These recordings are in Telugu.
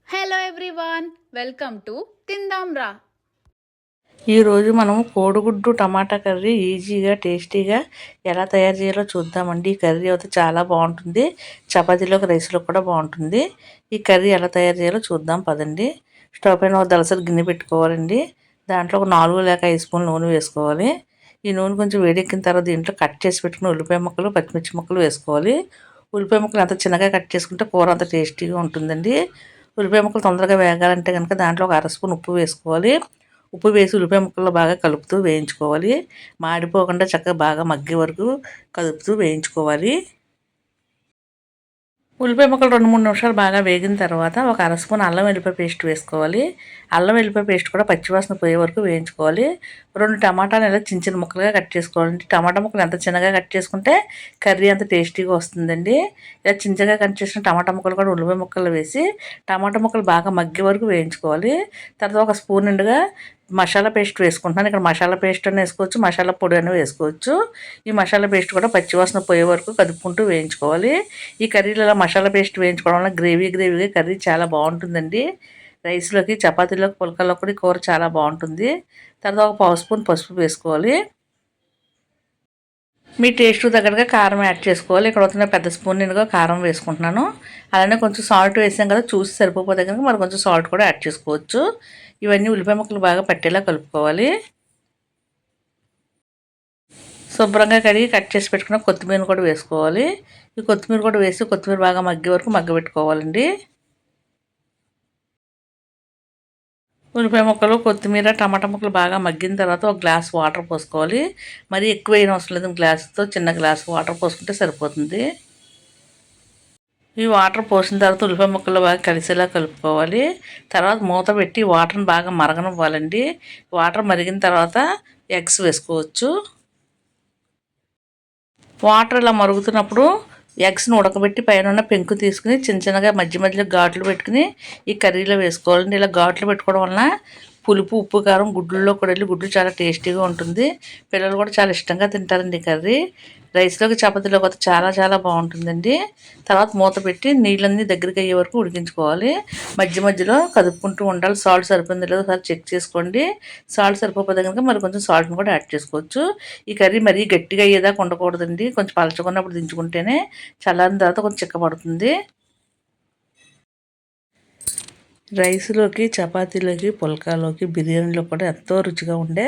Hello everyone, welcome to Thindamra. ఈరోజు మనం కోడిగుడ్డు టమాటా కర్రీ ఈజీగా టేస్టీగా ఎలా తయారు చేయాలో చూద్దామండి. ఈ కర్రీ అయితే చాలా బాగుంటుంది, చపాతీలోకి రైస్లో కూడా బాగుంటుంది. ఈ కర్రీ ఎలా తయారు చేయాలో చూద్దాం పదండి. స్టవ్ పైన ఒక దలసరి గిన్నె పెట్టుకోవాలండి. దాంట్లో ఒక 4 లేక 5 స్పూన్లు నూనె వేసుకోవాలి. ఈ నూనె కొంచెం వేడెక్కిన తర్వాత దీంట్లో కట్ చేసి పెట్టుకుని ఉల్లిపాయ ముక్కలు పచ్చిమిర్చి ముక్కలు వేసుకోవాలి. ఉల్లిపాయ ముక్కలు అంత చిన్నగా కట్ చేసుకుంటే కూర అంత టేస్టీగా ఉంటుందండి. ఉల్లిపాయ ముక్కలు తొందరగా వేగాలంటే కనుక దాంట్లో ఒక అర స్పూన్ ఉప్పు వేసుకోవాలి. ఉప్పు వేసి ఉల్లిపాయ ముక్కల్లో బాగా కలుపుతూ వేయించుకోవాలి. మాడిపోకుండా చక్కగా బాగా మగ్గే వరకు కలుపుతూ వేయించుకోవాలి. ఉల్లిపాయ ముక్కలు 2-3 నిమిషాలు బాగా వేగిన తర్వాత ఒక అర స్పూన్ అల్లం వెల్లిపాయ పేస్ట్ వేసుకోవాలి. అల్లం వెల్లిపాయ పేస్ట్ కూడా పచ్చివాసన పోయే వరకు వేయించుకోవాలి. 2 టమాటాలు ఇలా చిన్న చిన్న ముక్కలుగా కట్ చేసుకోవాలండి. టమాటా ముక్కలు ఎంత చిన్నగా కట్ చేసుకుంటే కర్రీ అంత టేస్టీగా వస్తుందండి. ఇలా చిన్నగా కట్ చేసిన టమాటా ముక్కలు కూడా ఉల్లిపాయ ముక్కలు వేసి టమాటా ముక్కలు బాగా మగ్గే వరకు వేయించుకోవాలి. తర్వాత ఒక స్పూన్ నిండుగా మసాలా పేస్ట్ వేసుకుంటున్నాను. ఇక్కడ మసాలా పేస్ట్ అని వేసుకోవచ్చు, మసాలా పొడి అని వేసుకోవచ్చు. ఈ మసాలా పేస్ట్ కూడా పచ్చివాసన పోయే వరకు కదుపుకుంటూ వేయించుకోవాలి. ఈ కర్రీలో ఇలా మసాలా పేస్ట్ వేయించుకోవడం వల్ల గ్రేవీగా కర్రీ చాలా బాగుంటుందండి. రైస్లోకి చపాతీలోకి పుల్కాలోకి కూడా కూర చాలా బాగుంటుంది. తర్వాత ఒక పావు స్పూన్ పసుపు వేసుకోవాలి. మీ టేస్ట్ తగ్గట్టుగా కారం యాడ్ చేసుకోవాలి. ఇక్కడ వస్తున్న పెద్ద స్పూన్ నిండుగా కారం వేసుకుంటున్నాను. అలానే కొంచెం సాల్ట్ వేసాం కదా, చూసి సరిపోతే కనుక మరి కొంచెం సాల్ట్ కూడా యాడ్ చేసుకోవచ్చు. ఇవన్నీ ఉల్లిపాయ ముక్కలు బాగా పట్టేలా కలుపుకోవాలి. శుభ్రంగా కడిగి కట్ చేసి పెట్టుకున్న కొత్తిమీర కూడా వేసుకోవాలి. ఈ కొత్తిమీర కూడా వేసి కొత్తిమీర బాగా మగ్గే వరకు మగ్గబెట్టుకోవాలండి. ఉల్లిపాయ ముక్కలు, కొత్తిమీర, టమాటా ముక్కలు బాగా మగ్గిన తర్వాత ఒక గ్లాస్ వాటర్ పోసుకోవాలి. మరీ ఎక్కువ వేయని అవసరం లేదు, గ్లాస్తో చిన్న గ్లాస్ వాటర్ పోసుకుంటే సరిపోతుంది. ఈ వాటర్ పోసిన తర్వాత ఉల్లిపాయ ముక్కలు బాగా కలిసేలా కలుపుకోవాలి. తర్వాత మూత పెట్టి వాటర్ని బాగా మరగనివ్వాలండి. వాటర్ మరిగిన తర్వాత ఎగ్స్ వేసుకోవచ్చు. వాటర్ ఇలా మరుగుతున్నప్పుడు ఎగ్స్ని ఉడకబెట్టి పైన ఉన్న పెంకు తీసుకుని చిన్న చిన్నగా మధ్య మధ్యలో ఘాట్లు పెట్టుకుని ఈ కర్రీలో వేసుకోవాలండి. ఇలా ఘాట్లు పెట్టుకోవడం వలన పులుపు, ఉప్పు, కారం గుడ్లలో కూడా వెళ్ళి గుడ్లు చాలా టేస్టీగా ఉంటుంది. పిల్లలు కూడా చాలా ఇష్టంగా తింటారండి ఈ కర్రీ. రైస్లోకి చపాతీలోకి అయితే చాలా చాలా బాగుంటుందండి. తర్వాత మూత పెట్టి నీళ్ళన్నీ దగ్గరికి అయ్యే వరకు ఉడికించుకోవాలి. మధ్య మధ్యలో కదుపుకుంటూ ఉండాలి. సాల్ట్ సరిపోయిందో లేదో ఒకసారి చెక్ చేసుకోండి. సాల్ట్ సరిపోతే కనుక మరి కొంచెం సాల్ట్ని కూడా యాడ్ చేసుకోవచ్చు. ఈ కర్రీ మరీ గట్టిగా అయ్యేదాకా ఉండకూడదండి. కొంచెం పలచకున్నప్పుడు దించుకుంటేనే చల్లారిన తర్వాత కొంచెం చిక్కబడుతుంది. రైస్లోకి, చపాతీలోకి, పుల్కాలోకి, బిర్యానీలో కూడా ఎంతో రుచిగా ఉండే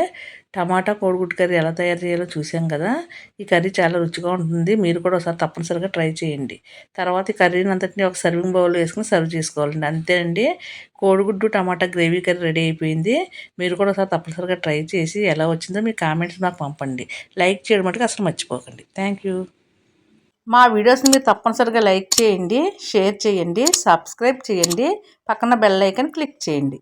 టమాటా కోడిగుడ్డు కర్రీ ఎలా తయారు చేయాలో చూసాం కదా. ఈ కర్రీ చాలా రుచిగా ఉంటుంది. మీరు కూడా ఒకసారి తప్పనిసరిగా ట్రై చేయండి. తర్వాత ఈ కర్రీని అంతటిని ఒక సర్వింగ్ బౌల్లో వేసుకుని సర్వ్ చేసుకోవాలండి. అంతేనండి, కోడిగుడ్డు టమాటా గ్రేవీ కర్రీ రెడీ అయిపోయింది. మీరు కూడా ఒకసారి తప్పనిసరిగా ట్రై చేసి ఎలా వచ్చిందో మీ కామెంట్స్ నాకు పంపండి. లైక్ చేయడం మటుకు అసలు మర్చిపోకండి. Thank you. మా వీడియోస్ని మీరు తప్పనిసరిగా లైక్ చేయండి, షేర్ చేయండి, సబ్స్క్రైబ్ చేయండి, పక్కన బెల్ ఐకాన్ క్లిక్ చేయండి.